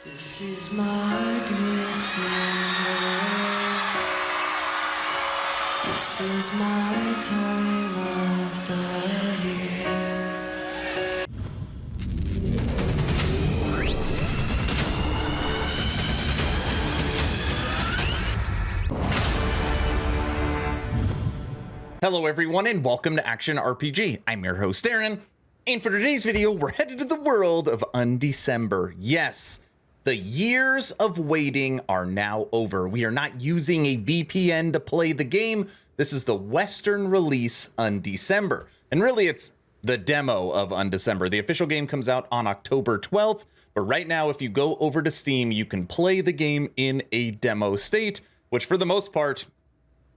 This is my December. This is my time of the year. Hello everyone and welcome to Action RPG. I'm your host Aaron, and for today's video we're headed to the world of Undecember. Yes, the years of waiting are now over. We are not using a VPN to play the game. This is the Western release Undecember. And really it's the demo of Undecember. The official game comes out on October 12th, but right now if you go over to Steam, you can play the game in a demo state, which for the most part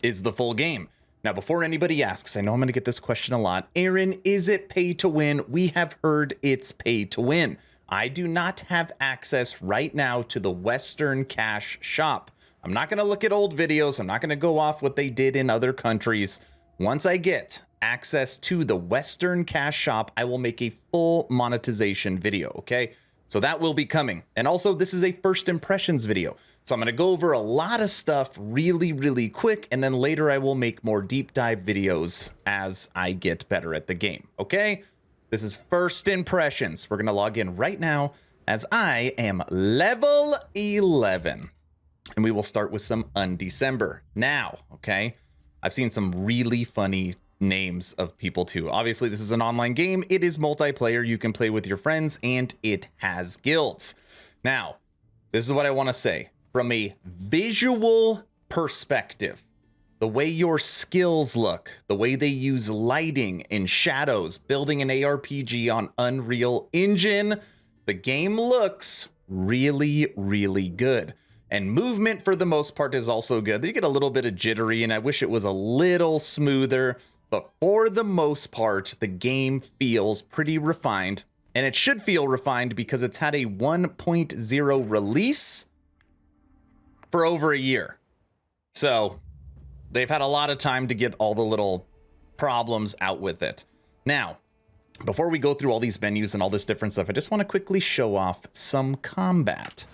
is the full game. Now, before anybody asks, I know I'm going to get this question a lot. Aaron, is it pay to win? We have heard it's pay to win. I do not have access right now to the Western Cash Shop. I'm not going to look at old videos. I'm not going to go off what they did in other countries. Once I get access to the Western Cash Shop, I will make a full monetization video, okay? So that will be coming. And also, this is a first impressions video. So I'm going to go over a lot of stuff really quick, and then later I will make more deep dive videos as I get better at the game, okay? This is first impressions. We're going to log in right now as I am level 11. And we will start with some Undecember. Now, okay, I've seen some really funny names of people too. Obviously, this is an online game. It is multiplayer. You can play with your friends, and it has guilds. Now, this is what I want to say. From a visual perspective, the way your skills look, the way they use lighting and shadows, building an ARPG on Unreal Engine, the game looks really good. And movement for the most part is also good. You get a little bit of jittery, and I wish it was a little smoother, but for the most part, the game feels pretty refined. And it should feel refined because it's had a 1.0 release for over a year. So they've had a lot of time to get all the little problems out with it. Now, before we go through all these menus and all this different stuff, I just want to quickly show off some combat.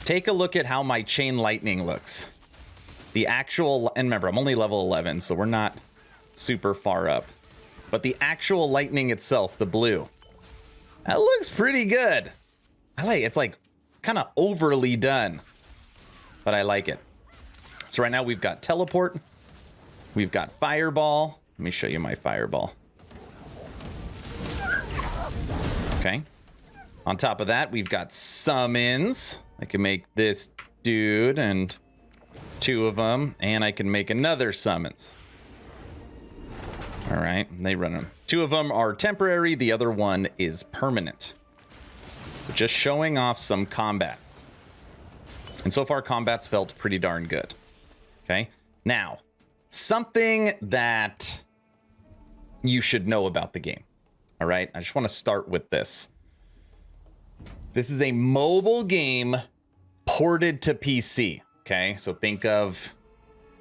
Take a look at how my chain lightning looks. The actual, and remember, I'm only level 11, so we're not super far up. But the actual lightning itself, the blue, that looks pretty good. It's like kind of overly done, but I like it. So right now we've got teleport. We've got fireball. Let me show you my fireball. Okay. On top of that, we've got summons. I can make this dude and 2 of them, and I can make another summons. All right, they run them. 2 of them are temporary. The other one is permanent. So just showing off some combat. And so far, combat's felt pretty darn good. Okay, now, something that you should know about the game. All right, I just want to start with this. This is a mobile game ported to PC. Okay, so think of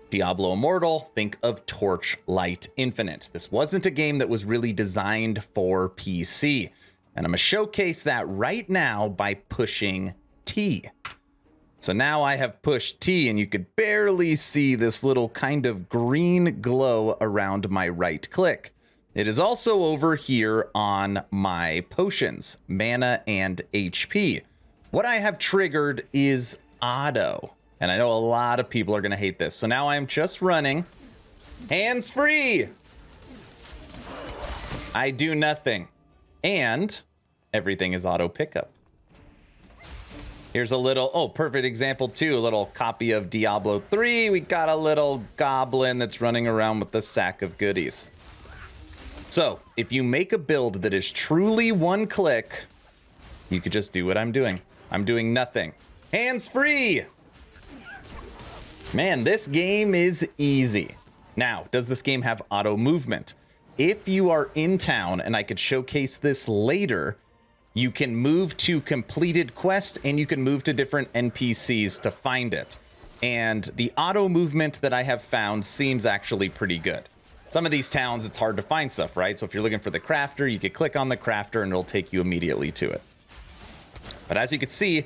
Diablo Immortal, think of Torchlight Infinite. This wasn't a game that was really designed for PC. And I'm gonna showcase that right now by pushing T. So now I have pushed T, and you could barely see this little kind of green glow around my right click. It is also over here on my potions, mana and HP. What I have triggered is auto. And I know a lot of people are going to hate this. So now I'm just running hands free. I do nothing. And everything is auto pickup. Here's a little, perfect example too. A little copy of Diablo 3. We got a little goblin that's running around with a sack of goodies. So if you make a build that is truly one click, you could just do what I'm doing. I'm doing nothing. Hands free. Man, this game is easy. Now, does this game have auto movement? If you are in town, and I could showcase this later, you can move to completed quest, and you can move to different NPCs to find it. And the auto movement that I have found seems actually pretty good. Some of these towns, it's hard to find stuff, right? So if you're looking for the crafter, you could click on the crafter and it'll take you immediately to it. But as you can see,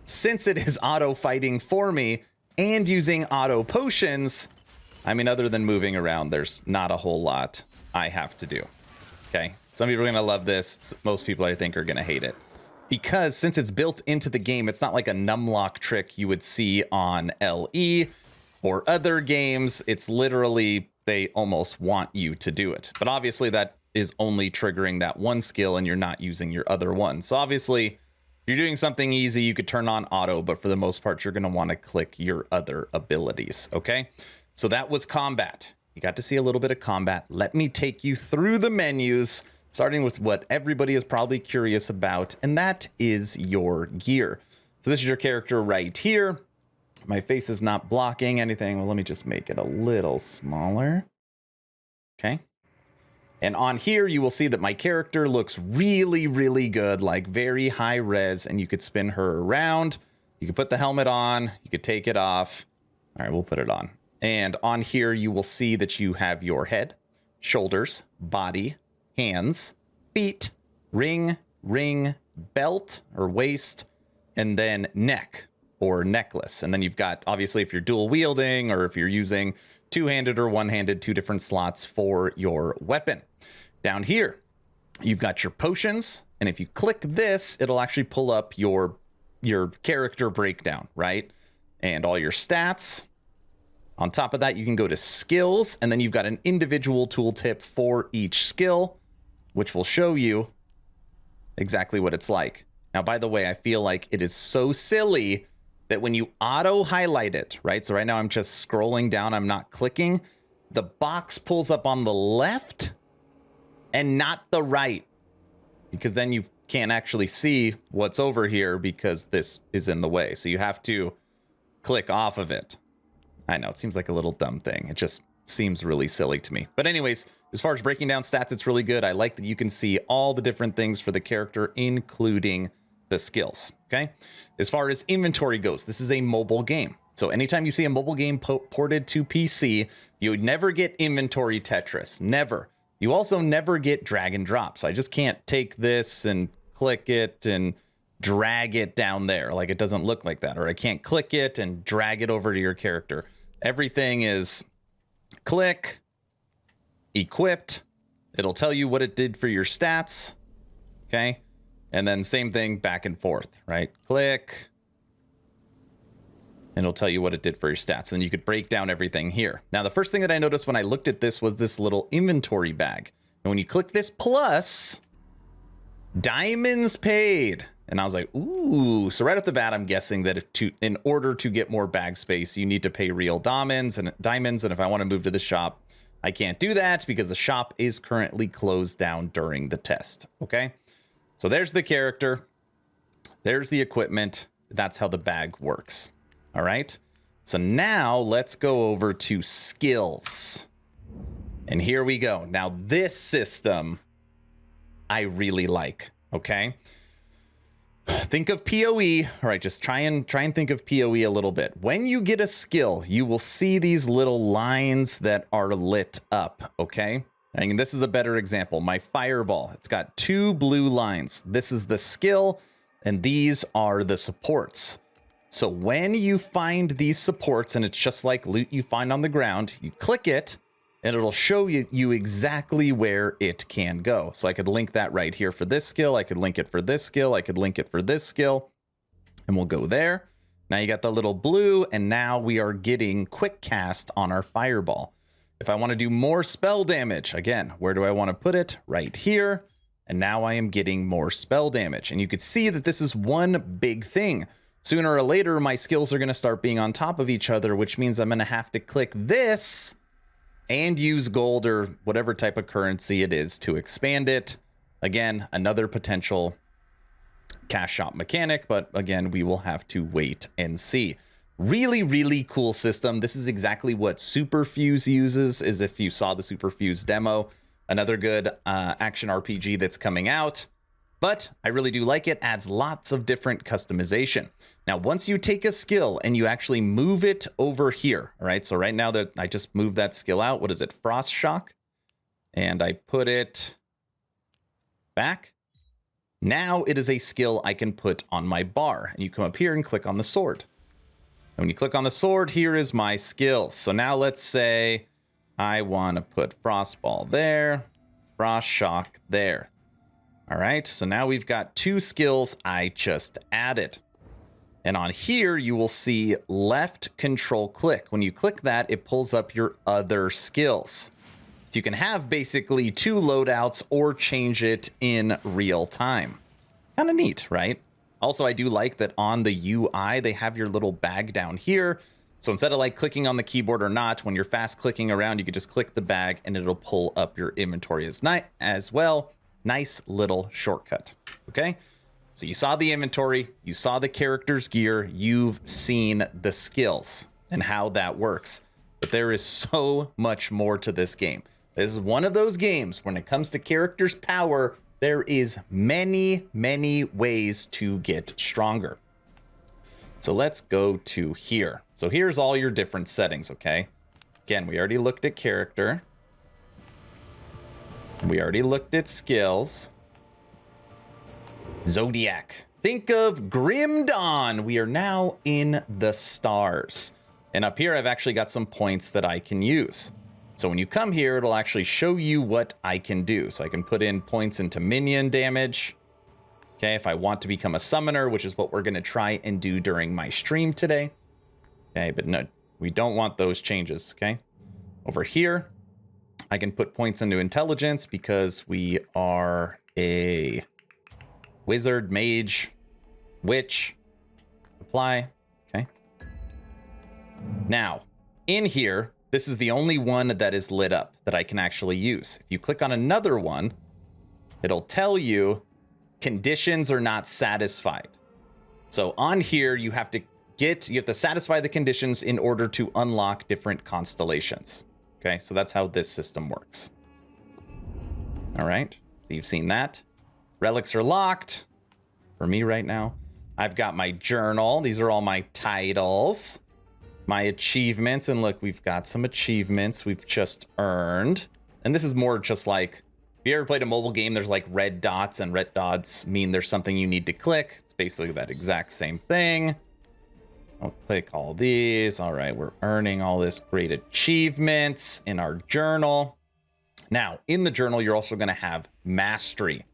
since it is auto fighting for me and using auto potions, I mean, other than moving around, there's not a whole lot I have to do. Okay, some people are going to love this. Most people, I think, are going to hate it. Because since it's built into the game, it's not like a numlock trick you would see on LE or other games. It's literally, they almost want you to do it. But obviously that is only triggering that one skill and you're not using your other one. So obviously, if you're doing something easy, you could turn on auto, but for the most part, you're going to want to click your other abilities. Okay, so that was combat. You got to see a little bit of combat. Let me take you through the menus, starting with what everybody is probably curious about, and that is your gear. So this is your character right here. My face is not blocking anything. Well, let me just make it a little smaller. Okay. And on here, you will see that my character looks really, really good, like very high res, and you could spin her around. You could put the helmet on. You could take it off. All right, we'll put it on. And on here, you will see that you have your head, shoulders, body, hands, feet, ring, belt or waist, and then neck or necklace. And then you've got, obviously, if you're dual wielding or if you're using two-handed or one-handed, 2 different slots for your weapon. Down here, you've got your potions. And if you click this, it'll actually pull up your character breakdown, right? And all your stats. On top of that, you can go to skills, and then you've got an individual tooltip for each skill, which will show you exactly what it's like. Now, by the way, I feel like it is so silly that when you auto highlight it, right? So right now I'm just scrolling down, I'm not clicking. The box pulls up on the left and not the right, because then you can't actually see what's over here because this is in the way. So you have to click off of it. I know it seems like a little dumb thing. It just seems really silly to me. But anyways, as far as breaking down stats, it's really good. I like that you can see all the different things for the character, including the skills. Okay. As far as inventory goes, this is a mobile game. So anytime you see a mobile game ported to PC, you would never get inventory Tetris. Never. You also never get drag and drop. So I just can't take this and click it and drag it down there. Like, it doesn't look like that. Or I can't click it and drag it over to your character. Everything is click, equipped. It'll tell you what it did for your stats. Okay. And then same thing back and forth, right? Click. And it'll tell you what it did for your stats. And then you could break down everything here. Now, the first thing that I noticed when I looked at this was this little inventory bag. And when you click this plus, diamonds paid. And I was like, ooh. So right off the bat, I'm guessing that in order to get more bag space, you need to pay real diamonds. And if I want to move to the shop, I can't do that because the shop is currently closed down during the test. Okay. So there's the character. There's the equipment. That's how the bag works. All right. So now let's go over to skills. And here we go. Now this system I really like. Okay. Think of PoE. All right, just try and think of PoE a little bit. When you get a skill, you will see these little lines that are lit up, okay? And this is a better example. My fireball, it's got 2 blue lines. This is the skill, and these are the supports. So when you find these supports, and it's just like loot you find on the ground, you click it, and it'll show you exactly where it can go. So I could link that right here for this skill. I could link it for this skill. I could link it for this skill. And we'll go there. Now you got the little blue, and now we are getting quick cast on our fireball. If I want to do more spell damage, again, where do I want to put it? Right here. And now I am getting more spell damage. And you could see that this is one big thing. Sooner or later, my skills are going to start being on top of each other, which means I'm going to have to click this and use gold or whatever type of currency it is to expand it. Again, another potential cash shop mechanic, but again, we will have to wait and see. Really, really cool system. This is exactly what Superfuse uses, is if you saw the Superfuse demo. Another good action RPG that's coming out. But I really do like it. Adds lots of different customization. Now, once you take a skill and you actually move it over here, all right? So right now that I just moved that skill out, what is it? Frost Shock. And I put it back. Now it is a skill I can put on my bar. And you come up here and click on the sword. And when you click on the sword, here is my skills. So now let's say I want to put Frostball there, Frost Shock there. All right, so now we've got 2 skills I just added. And on here, you will see left control click. When you click that, it pulls up your other skills. So you can have basically 2 loadouts or change it in real time. Kind of neat, right? Also, I do like that on the UI, they have your little bag down here. So instead of like clicking on the keyboard or not, when you're fast clicking around, you can just click the bag and it'll pull up your inventory as well. Nice little shortcut, okay? So you saw the inventory, you saw the character's gear, you've seen the skills and how that works. But there is so much more to this game. This is one of those games when it comes to characters' power, there is many, many ways to get stronger. So let's go to here. So here's all your different settings, okay? Again, we already looked at character. We already looked at skills. Zodiac. Think of Grim Dawn. We are now in the stars. And up here, I've actually got some points that I can use. So when you come here, it'll actually show you what I can do. So I can put in points into minion damage. Okay, if I want to become a summoner, which is what we're going to try and do during my stream today. Okay, but no, we don't want those changes, okay? Over here, I can put points into intelligence because we are a wizard, mage, witch. Apply. Okay. Now, in here, this is the only one that is lit up that I can actually use. If you click on another one, it'll tell you conditions are not satisfied. So on here, you have to satisfy the conditions in order to unlock different constellations. Okay, so that's how this system works. All right, so you've seen that. Relics are locked for me right now. I've got my journal. These are all my titles, my achievements. And look, we've got some achievements we've just earned. And this is more just like, if you ever played a mobile game, there's like red dots, and red dots mean there's something you need to click. It's basically that exact same thing. I'll click all these. All right, we're earning all this great achievements in our journal. Now, in the journal, you're also going to have mastery.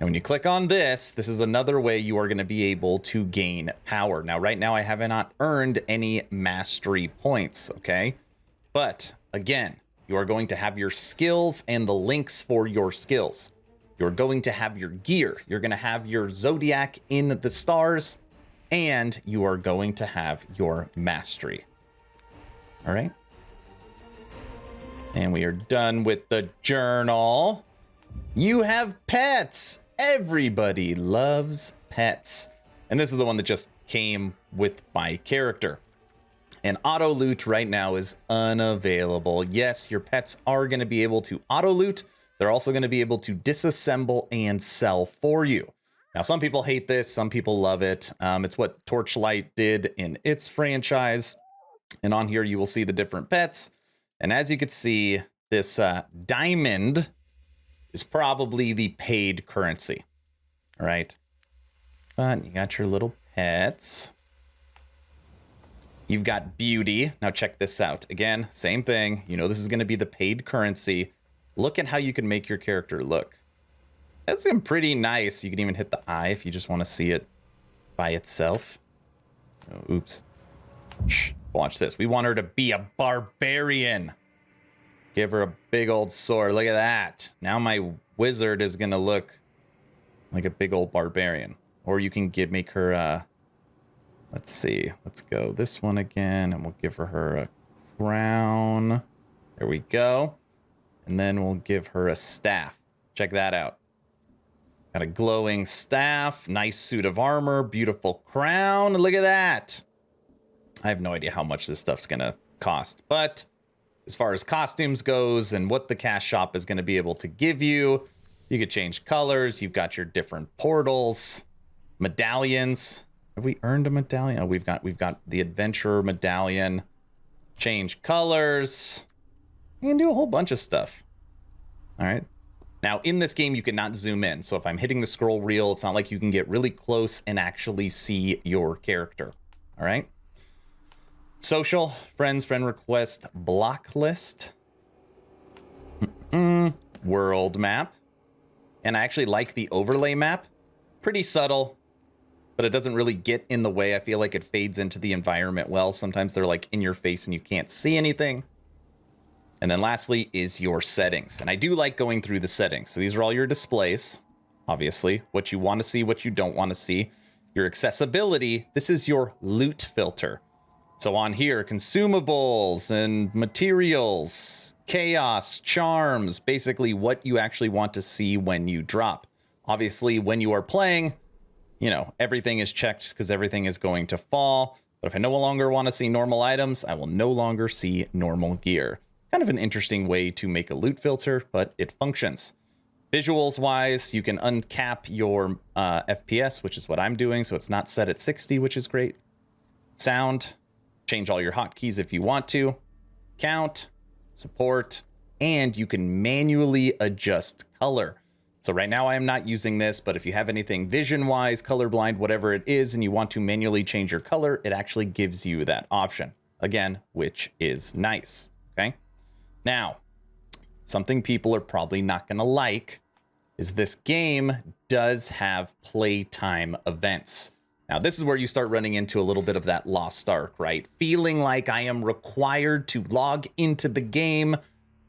And when you click on this, this is another way you are going to be able to gain power. Now, right now, I have not earned any mastery points, okay? But again, you are going to have your skills and the links for your skills. You're going to have your gear. You're going to have your Zodiac in the stars, and you are going to have your mastery. All right. And we are done with the journal. You have pets. Everybody loves pets. And this is the one that just came with my character. And auto loot right now is unavailable. Yes, your pets are going to be able to auto loot. They're also going to be able to disassemble and sell for you. Now, some people hate this. Some people love it. It's what Torchlight did in its franchise. And on here, you will see the different pets. And as you can see, this diamond is probably the paid currency. All right. But you got your little pets. You've got beauty. Now check this out. Again, same thing. You know, this is going to be the paid currency. Look at how you can make your character look. That's pretty nice. You can even hit the eye if you just want to see it by itself. Oh, oops. Shh. Watch this. We want her to be a barbarian. Give her a big old sword. Look at that. Now my wizard is going to look like a big old barbarian. Or you can make her, let's see. Let's go this one again, and we'll give her a crown. There we go. And then we'll give her a staff. Check that out. Got a glowing staff, nice suit of armor, beautiful crown. Look at that. I have no idea how much this stuff's going to cost, but as far as costumes goes and what the cash shop is going to be able to give you, you could change colors. You've got your different portals, medallions. Have we earned a medallion? Oh, we've got the adventurer medallion. Change colors. You can do a whole bunch of stuff. All right. Now, in this game, you cannot zoom in. So if I'm hitting the scroll wheel, it's not like you can get really close and actually see your character. All right. Social, friends, friend request, block list, world map. And I actually like the overlay map. Pretty subtle, but it doesn't really get in the way. I feel like it fades into the environment well. Sometimes they're like in your face and you can't see anything. And then lastly is your settings. And I do like going through the settings. So these are all your displays, obviously, what you want to see, what you don't want to see. Your accessibility, this is your loot filter. So on here, consumables and materials, chaos, charms, basically what you actually want to see when you drop. Obviously, when you are playing, you know, everything is checked because everything is going to fall. But if I no longer want to see normal items, I will no longer see normal gear. Kind of an interesting way to make a loot filter, but it functions. Visuals wise, you can uncap your FPS, which is what I'm doing. So it's not set at 60, which is great. Sound, change all your hotkeys if you want to. Count, support, and you can manually adjust color. So right now I am not using this, but if you have anything vision wise, colorblind, whatever it is, and you want to manually change your color, it actually gives you that option. Again, which is nice. Okay. Now, something people are probably not going to like is this game does have playtime events. Now, this is where you start running into a little bit of that Lost Ark, right? Feeling like I am required to log into the game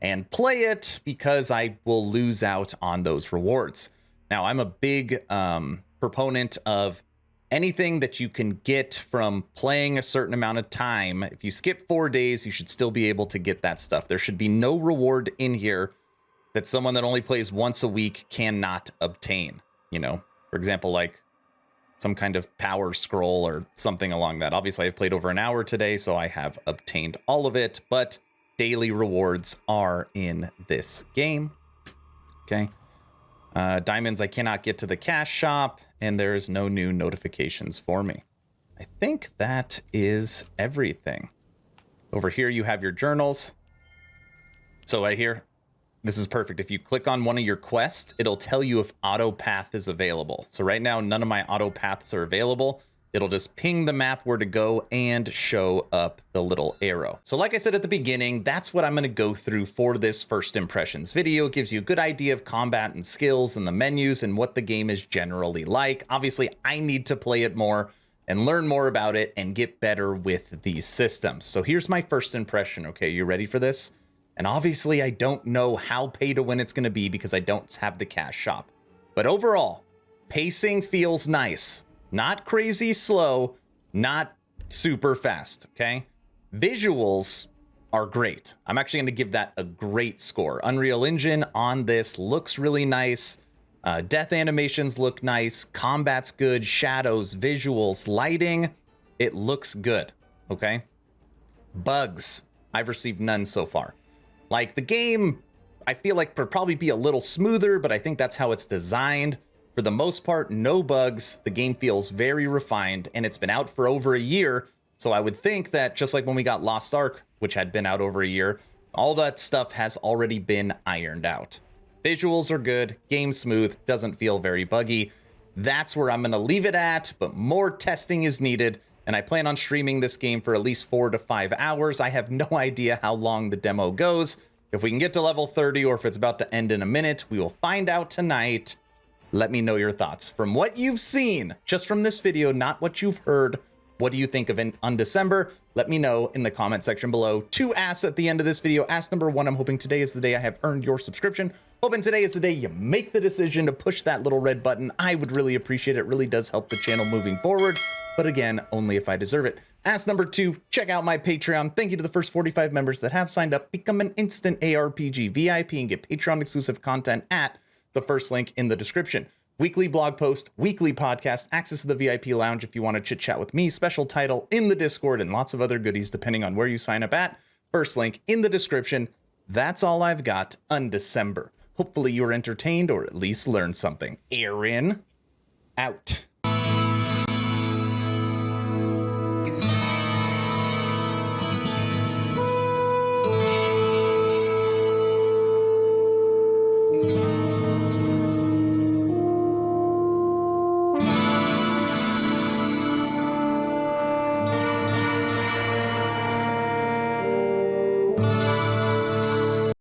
and play it because I will lose out on those rewards. Now, I'm a big proponent of anything that you can get from playing a certain amount of time. If you skip 4 days, you should still be able to get that stuff. There should be no reward in here that someone that only plays once a week cannot obtain. You know, for example, like some kind of power scroll or something along that. Obviously, I've played over an hour today, so I have obtained all of it, but daily rewards are in this game. Okay. Diamonds, I cannot get to the cash shop, and there's no new notifications for me. I think that is everything. Over here, you have your journals. So right here, this is perfect. If you click on one of your quests, it'll tell you if auto path is available. So right now, none of my auto paths are available. It'll just ping the map where to go and show up the little arrow. So like I said at the beginning, that's what I'm going to go through for this first impressions video. It gives you a good idea of combat and skills and the menus and what the game is generally like. Obviously, I need to play it more and learn more about it and get better with these systems. So here's my first impression. Okay, you ready for this? And obviously, I don't know how pay to win it's going to be because I don't have the cash shop. But overall, pacing feels nice. Not crazy slow, not super fast, okay? Visuals are great. I'm actually going to give that a great score. Unreal Engine on this looks really nice. Death animations look nice. Combat's good. Shadows, visuals, lighting, it looks good, okay? Bugs, I've received none so far. Like, the game, I feel like would probably be a little smoother, but I think that's how it's designed. For the most part, no bugs. The game feels very refined, and it's been out for over a year. So I would think that just like when we got Lost Ark, which had been out over a year, all that stuff has already been ironed out. Visuals are good, game smooth, doesn't feel very buggy. That's where I'm going to leave it at, but more testing is needed, and I plan on streaming this game for at least 4 to 5 hours. I have no idea how long the demo goes. If we can get to level 30 or if it's about to end in a minute, we will find out tonight. Let me know your thoughts. From what you've seen, just from this video, not what you've heard, what do you think of Undecember? Let me know in the comment section below. 2 asks at the end of this video. Ask number 1, I'm hoping today is the day I have earned your subscription. Hoping today is the day you make the decision to push that little red button. I would really appreciate it. It really does help the channel moving forward. But again, only if I deserve it. Ask number 2, check out my Patreon. Thank you to the first 45 members that have signed up. Become an instant ARPG VIP and get Patreon exclusive content at the first link in the description. Weekly blog post, weekly podcast, access to the VIP lounge if you want to chit chat with me, special title in the Discord, and lots of other goodies depending on where you sign up at. First link in the description. That's all I've got. Undecember. Hopefully you were entertained or at least learned something. Aaron, out.